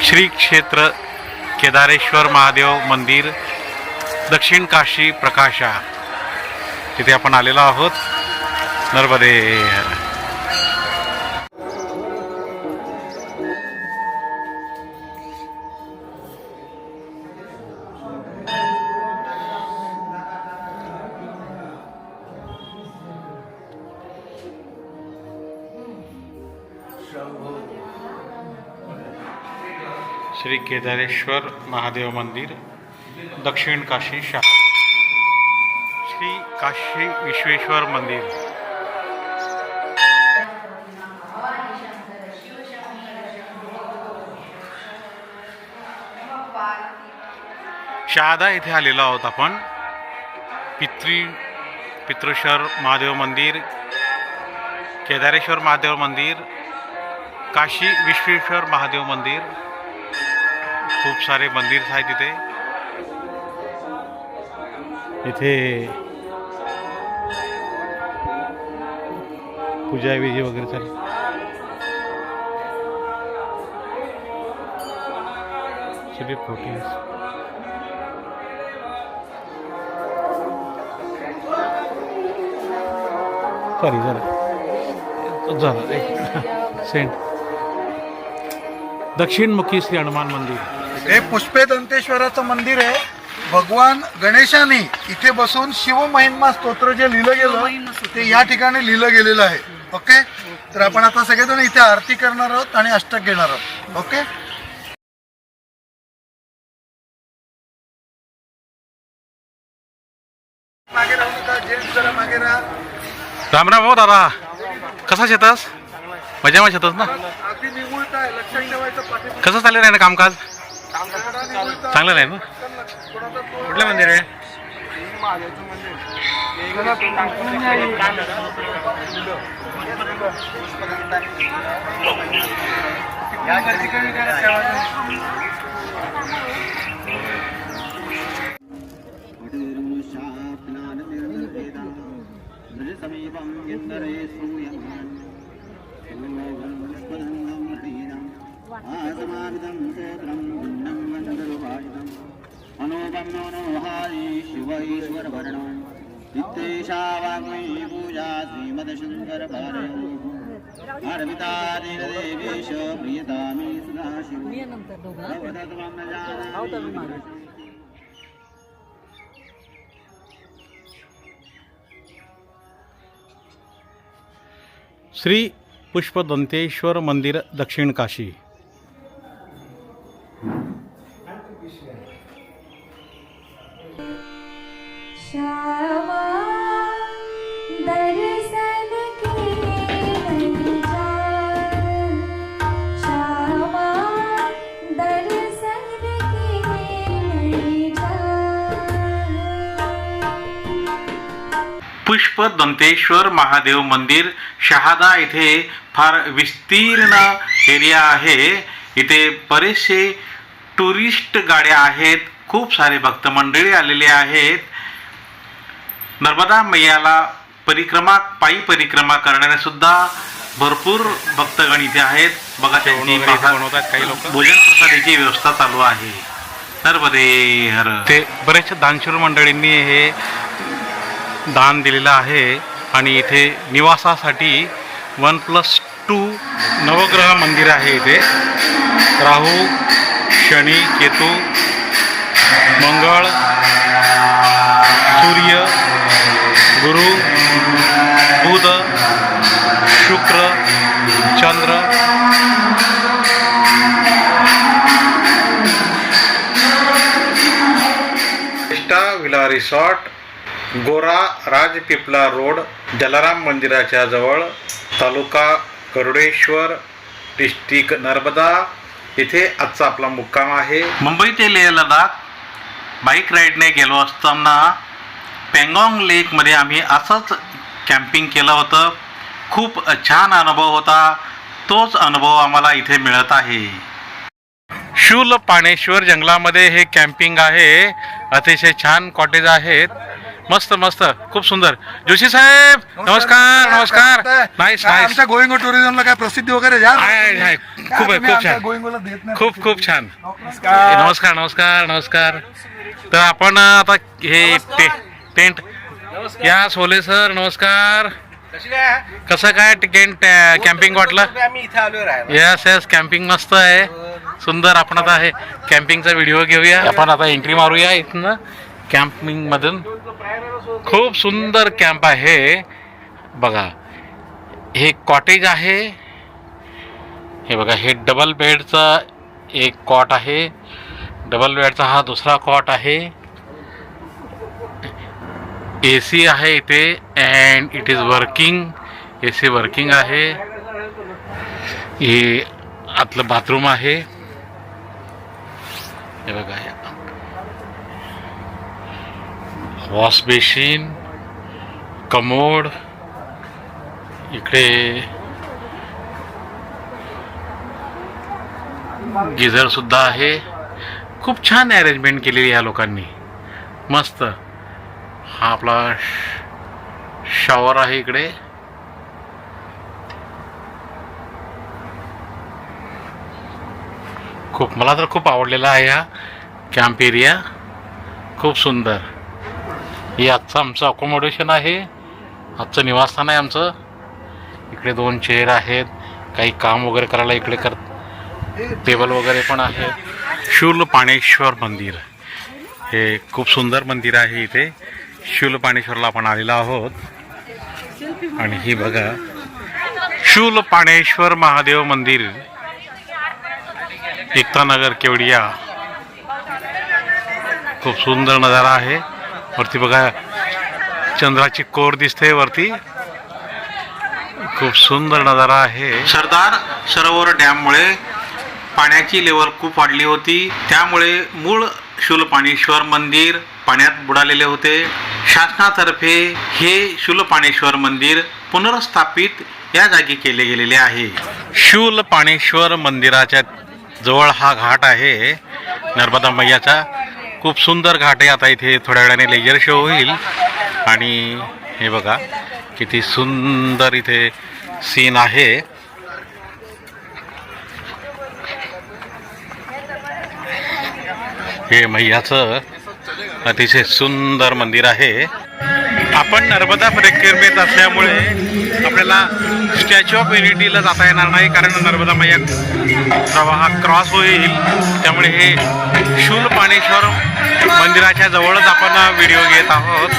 श्री क्षेत्र केदारेश्वर महादेव मंदिर दक्षिण काशी प्रकाशा तिथे आपण आलेलो आहोत. नर्मदे. श्री केदारेश्वर महादेव मंदिर दक्षिण काशी शहर. श्री काशी विश्वेश्वर मंदिर. शहादा इथे आलेलो आहोत आपण. पित्रेश्वर महादेव मंदिर, केदारेश्वर महादेव मंदिर, काशी विश्वेश्वर महादेव मंदिर, खूप सारे मंदिर आहेत तिथे. इथे पूजा विधी वगैरे चालू. सगळे फोटो सॉरी झालं सेंट. दक्षिणमुखी श्री हनुमान मंदिर. हे पुष्पेदंतेश्वराचं मंदिर आहे. भगवान गणेशाने इथे बसून शिव महिमा स्तोत्र जे लिहिलं गेलं ते या ठिकाणी लिहिलं गेलेलं आहे. ओके, तर आपण आता सगळेजण इथे आरती करणार आहोत आणि अष्टक घेणार आहोत. ओके, मागे राहू नका, जेंट्स जरा मागे राहा. राम राम. हो दादा, कसा शेतास? मजा शेतास ना? अगदी निमुळत आहे, लक्षात ठेवायचं. पाठी कसं चाललं आहे ना कामकाज? चांगलं नाही ना? कोणाचा कुठलं मंदिर आहे? श्री पुष्पदंतेश्वर मंदिर दक्षिण काशी. पुष्पदंतेश्वर महादेव मंदिर शहादा इथे फार विस्तीर्ण एरिया आहे. इथे बरेचसे टुरिस्ट गाड्या आहेत. खूप सारे भक्त मंडळी आलेले आहेत. नर्मदा मैयाला पायी परिक्रमा करणारे सुद्धा भरपूर भक्तगण इथे आहेत. बघा, त्यांची बनवतात काही लोक. भोजन प्रसादाची व्यवस्था चालू आहे. नर्मदे हर. ते बरेचशे दानशूर मंडळींनी हे दान दिलेलं आहे आणि इथे निवासासाठी 1+2 नवग्रह मंदिर आहे. इथे राहू, शनी, केतू, मंगळ, सूर्य, गुरु, बुध, शुक्र, चंद्र, विला रिसॉर्ट, गोरा राजपिपला रोड, जलाराम मंदिराच्या जवळ, तालुका गरुडेश्वर, डिस्ट्रिक्ट नर्मदा. इथे आजचा आपला मुक्काम आहे. मुंबई ते लेह लडाख बाईक राईडने गेलो असताना पेंगॉंग लेकमध्ये आम्ही असंच कॅम्पिंग केलं होतं. खूप छान अनुभव होता. तोच अनुभव आम्हाला इथे मिळत आहे. शूल पाणेश्वर जंगलामध्ये हे कॅम्पिंग आहे. अतिशय छान कॉटेज आहेत. मस्त मस्त खूप सुंदर. जोशी साहेब नमस्कार नमस्कार. नाईस काय नाईस. आमच्या गोविंग टुरिझमला काय प्रसिद्धी वगैरे द्या. आहे खूप आहे खूप छान गोविंगला देत नाही. खूप खूप छान. नमस्कार नमस्कार नमस्कार. तर आपण आता हे टेंट या सोले सर नमस्कार. कसं काय टेंट कॅम्पिंग वाटलं? आम्ही इथे आलोय राहायला. यस यस कॅम्पिंग मस्त आहे सुंदर. आपण आता हे कॅम्पिंगचा व्हिडिओ घेऊया. आपण आता एंट्री मारूया इथनं कॅम्पिंग मधून. खूप सुंदर कॅम्प आहे बघा. हे कॉटेज आहे. हे बघा हे डबल बेडचा एक कॉट आहे. डबल बेडचा हा दुसरा कॉट आहे. AC आहे इथे and it is working. AC working आहे. हे आतलं बाथरूम आहे. हे बघा वॉश बेसिन कमोड इकडे गिझर सुद्धा आहे. खूप छान अरेंजमेंट केलेली या लोकांनी मस्त. हा आपला शॉवर आहे इकडे. खूप मला तर खूप आवडलेला आहे हा कॅम्प एरिया. खूप सुंदर. हे आजचं आमचं अकोमोडेशन आहे. आजचं निवासस्थान आहे आमचं. इकडे 2 चेअर आहेत. काही काम वगैरे करायला इकडे टेबल वगैरे पण आहे. शूलपाणेश्वर मंदिर हे खूप सुंदर मंदिर आहे. इथे शूलपाणेश्वरला आपण आलेलो आहोत. आणि ही बघा शूलपाणेश्वर महादेव मंदिर एकतानगर केवडिया. खूप सुंदर नजारा आहे. वरती बघा चंद्राची कोर दिसते वरती. खूप सुंदर नजारा आहे. सरदार सरोवर डॅममुळे पाण्याची लेवल खूप वाढली होती. त्यामुळे मूळ शूलपाणेश्वर मंदिर पाण्यात बुडालेले होते. शासनातर्फे हे शूलपाणेश्वर मंदिर पुनर्स्थापित या जागी केले गेलेले आहे. शूलपाणेश्वर मंदिराच्या जवळ हा घाट आहे नर्मदा मैयाचा. खूप सुंदर घाट आहे. आता इथे थोड्या वेळाने लेजर शो होईल. आणि हे बघा किती सुंदर इथे सीन आहे. हे मैयाचं अतिशय सुंदर मंदिर आहे. आपण नर्मदा परिक्रमेत असल्यामुळे आपल्याला स्टॅच्यू ऑफ युनिटीला जाता येणार नाही कारण नर्मदा मैया प्रवाह क्रॉस होईल. त्यामुळे हे शूलपाणेश्वर मंदिराच्या जवळच आपण व्हिडिओ घेत आहोत.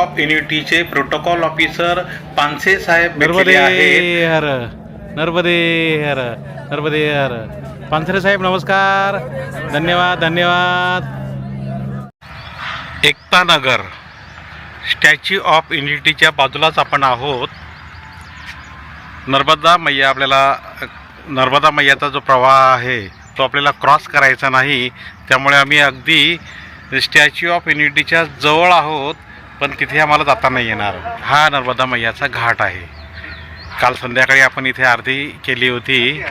ऑफ युनिटीचे प्रोटोकॉल ऑफिसर पानसे साहेब नर्मदे भेटलेले आहेत. हर नर्मदे हर नर्मदे हर. पानसरे साहेब नमस्कार. धन्यवाद धन्यवाद. एकता नगर स्टॅच्यू ऑफ युनिटीच्या बाजूलाच आपण आहोत. नर्मदा मैयाचा जो प्रवाह आहे तो आपल्याला क्रॉस करायचा नाही, त्यामुळे आम्ही अगदी स्टॅच्यू ऑफ युनिटीच्या जवळ आहोत, पण तिथे आम्हाला जाता नाही येणार. हा नर्मदा मैयाचा घाट आहे. काल संध्याकाळी आपण इथे आरती केली होती.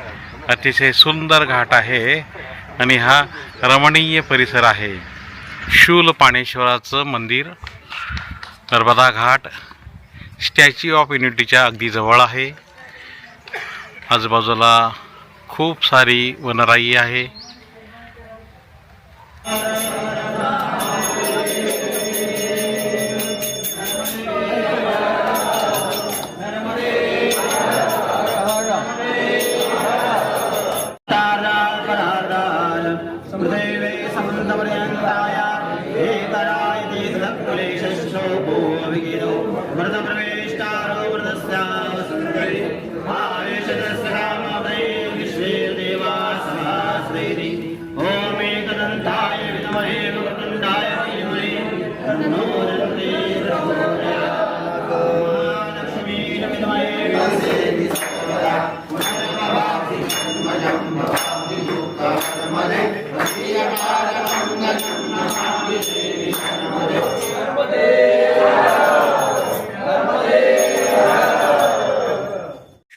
अतिशय सुंदर घाट आहे आणि हा रमणीय परिसर आहे. शूलपाणेश्वराचं मंदिर नर्मदा घाट स्टॅच्यू ऑफ युनिटीच्या अगदी जवळ आहे. आजूबाजूला खूप सारी वनराई आहे.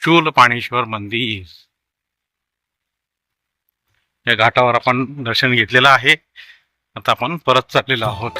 शूलपाणेश्वर मंदिर या घाटावर आपण दर्शन घेतलेलं आहे. आता आपण परत चाललेलो आहोत.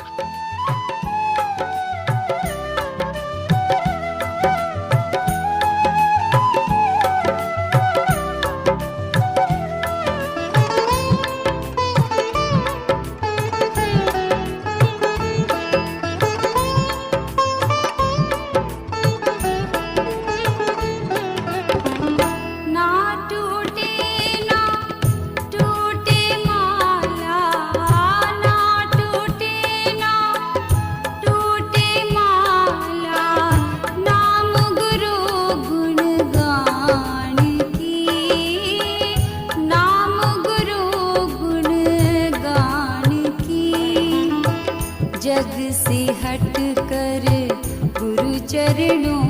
जग से हट कर गुरु चरणों